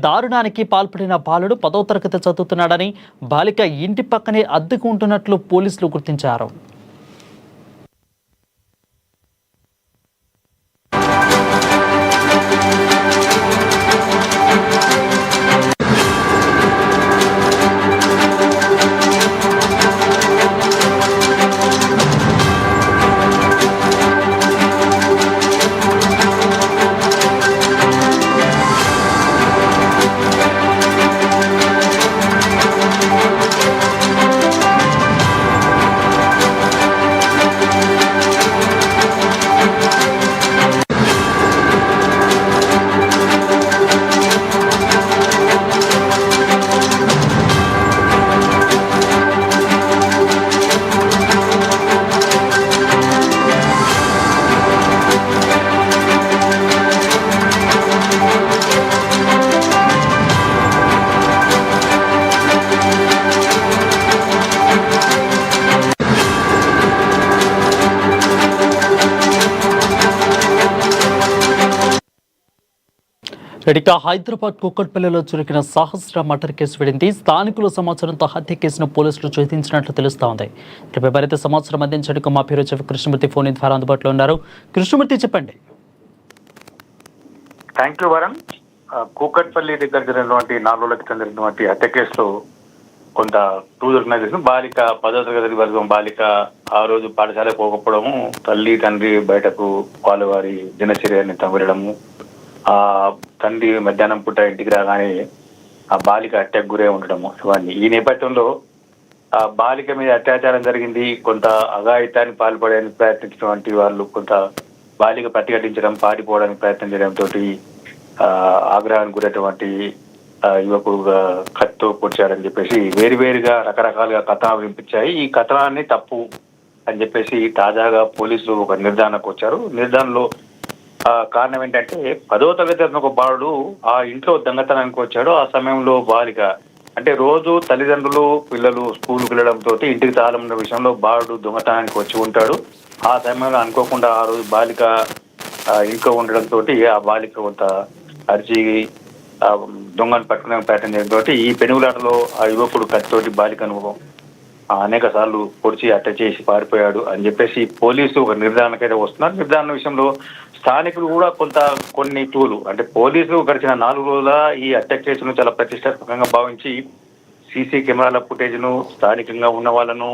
దారుణానికి పాల్పడిన బాలుడు 10వ తరగతి చదువుతున్నాడని బాలిక ఇంటి పక్కనే అద్దెకు ఉంటున్నట్లు పోలీసులు గుర్తించారు. ఇక హైదరాబాద్ కుక్కట్పల్లిలో చురికిన సహస్ర మర్డర్ కేసు వెడింది. స్థానికుల సమాచారంతో హత్య కేసును పోలీసులు ఛేదించినట్లు తెలుస్తోంది. ఇకపై మరింత సమాచారం అందించడానికి మా పేరు చెవి కృష్ణమూర్తి ఫోన్ ద్వారా అందుబాటులో ఉన్నారు. కృష్ణమూర్తి, చెప్పండి. Thank you Varun. కూకట్పల్లి దగ్గర జరిగినటువంటి 4 రోజుల క్రితం జరిగినటువంటి హత్య కేసులో కొంత దొరికిన బాలిక 10వ తరగతి వర్గం బాలిక ఆ రోజు పాఠశాలకు పోకపోవడము, తల్లి తండ్రి బయటకు వారి దినచర్యని తవ్వడము, ఆ తండ్రి మధ్యాహ్నం పూట ఇంటికి రాగానే ఆ బాలిక హత్యకు గురై ఉండడము, ఇవన్నీ ఈ నేపథ్యంలో ఆ బాలిక మీద అత్యాచారం జరిగింది. కొంత అఘాయితాన్ని పాల్పడడానికి ప్రయత్నించినటువంటి వాళ్ళు కొంత బాలిక ప్రతిఘటించడం, పారిపోవడానికి ప్రయత్నం చేయడంతో ఆగ్రహానికి గురైనటువంటి యువకుడు కత్తితో పొడిచాడని చెప్పేసి వేరువేరుగా రకరకాలుగా కథనాలు వినిపించాయి. ఈ కథనాన్ని తప్పు అని చెప్పేసి తాజాగా పోలీసులు ఒక నిర్ధారణకు వచ్చారు. నిర్ధారణలో కారణం ఏంటంటే 10వ తరగతి ఒక బాలుడు ఆ ఇంట్లో దొంగతనానికి వచ్చాడు. ఆ సమయంలో బాలిక అంటే రోజు తల్లిదండ్రులు పిల్లలు స్కూల్కి వెళ్ళడంతో ఇంటికి తాళం ఉన్న విషయంలో బాలుడు దొంగతనానికి వచ్చి ఉంటాడు. ఆ సమయంలో అనుకోకుండా ఆ రోజు బాలిక ఇంట్లో ఉండడంతో ఆ బాలిక కొంత అరిచి దొంగను పట్టుకునే ప్రయత్నం చేయడంతో ఈ పెనుగులాటలో ఆ యువకుడు కత్తితోటి బాలికను అనేక సార్లు పొడిచి హత్య చేసి పారిపోయాడు అని చెప్పేసి పోలీసు ఒక నిర్ధారణకైతే వస్తున్నారు. నిర్ధారణ విషయంలో స్థానికులు కూడా కొన్ని క్లూలు అంటే పోలీసులు గడిచిన 4 రోజుల ఈ హత్య కేసును చాలా ప్రతిష్టాత్మకంగా భావించి సీసీ కెమెరాల ఫుటేజ్ను, స్థానికంగా ఉన్న వాళ్ళను,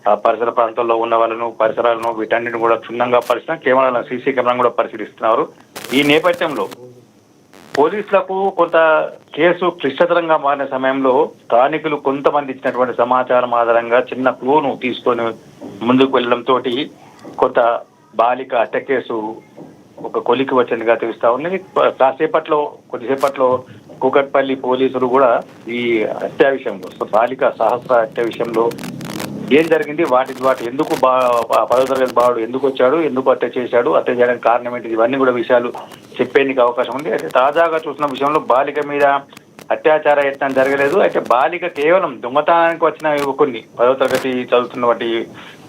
ఆ పరిసర ప్రాంతాల్లో ఉన్న వాళ్ళను, పరిసరాలను వీటన్నిటిని కూడా క్షుణ్ణంగా కెమెరాలను సీసీ కెమెరాను కూడా పరిశీలిస్తున్నారు. ఈ నేపథ్యంలో పోలీసులకు కొంత కేసు క్లిష్టతరంగా మారిన సమయంలో స్థానికులు కొంతమంది ఇచ్చినటువంటి సమాచారం ఆధారంగా చిన్న క్లూను తీసుకొని ముందుకు వెళ్ళడంతో కొంత బాలిక హత్య కేసు ఒక కొలికి వచ్చిందిగా తెలుస్తా ఉంది. కొద్దిసేపట్లో కూకట్పల్లి పోలీసులు కూడా ఈ హత్య విషయంలో బాలిక సహస్ర హత్య విషయంలో ఏం జరిగింది, వాటి ఎందుకు 10వ తరగతి బాలుడు ఎందుకు వచ్చాడు, ఎందుకు హత్య చేశాడు, హత్య చేయడానికి కారణం ఏంటి, ఇవన్నీ కూడా విషయాలు చెప్పేందుకు అవకాశం ఉంది. అయితే తాజాగా చూసిన విషయంలో బాలిక మీద అత్యాచార యత్నం జరగలేదు. అయితే బాలిక కేవలం దొంగతనానికి వచ్చిన యువకుడిని 10వ తరగతి చదువుతున్నటువంటి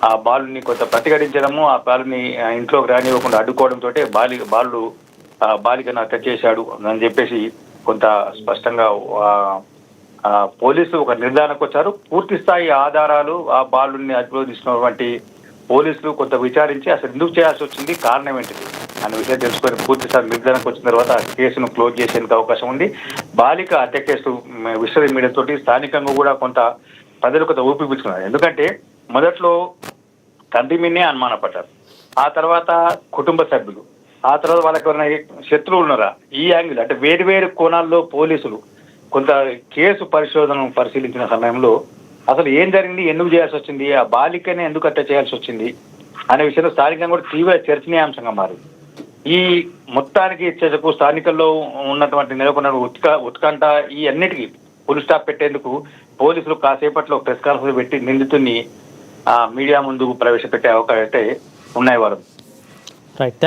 ఆ బాలుని కొంత ప్రతిఘటించడము, ఆ బాలుని ఇంట్లోకి రానివ్వకుండా అడ్డుకోవడంతో బాలుడు బాలికను హత్య చేశాడు అని చెప్పేసి కొంత స్పష్టంగా పోలీసులు ఒక నిర్ధారణకు వచ్చారు. పూర్తి స్థాయి ఆధారాలు ఆ బాలుని అదుపులో తీసుకున్నటువంటి పోలీసులు కొంత విచారించి అసలు ఎందుకు చేయాల్సి వచ్చింది, కారణం ఏంటిది అనే విషయం తెలుసుకొని పూర్తి స్థాయి నిర్ధారణకు వచ్చిన తర్వాత కేసును క్లోజ్ చేసేందుకు అవకాశం ఉంది. బాలిక హత్య కేసు విశ్వ మీడియా తోటి స్థానికంగా కూడా కొంత ప్రజలు కొంత ఊపి పిలుచుకున్నారు. ఎందుకంటే మొదట్లో తండ్రి మీదనే అనుమానపడ్డారు, ఆ తర్వాత కుటుంబ సభ్యులు, ఆ తర్వాత వాళ్ళకి ఎవరైనా శత్రువులు ఉన్నారా, ఈ యాంగిల్ అంటే వేరు కోణాల్లో పోలీసులు కొంత కేసు పరిశీలించిన సమయంలో అసలు ఏం జరిగింది, ఎందుకు చేయాల్సి వచ్చింది, ఆ బాలికనే ఎందుకు హత్య చేయాల్సి వచ్చింది అనే విషయంలో స్థానికంగా కూడా తీవ్ర చర్చనీయాంశంగా మారింది. ఈ మొత్తానికి చర్చకు స్థానికల్లో ఉన్నటువంటి నెలకొన్న ఉత్కంఠ ఈ అన్నిటికీ ఫుల్ స్టాప్ పెట్టేందుకు పోలీసులు కాసేపట్లో ప్రెస్ కాన్ఫరెన్స్ పెట్టి నిందితుడిని మీడియా ముందుకు ప్రవేశపెట్టే అవకాశం అయితే ఉన్నాయి వారు.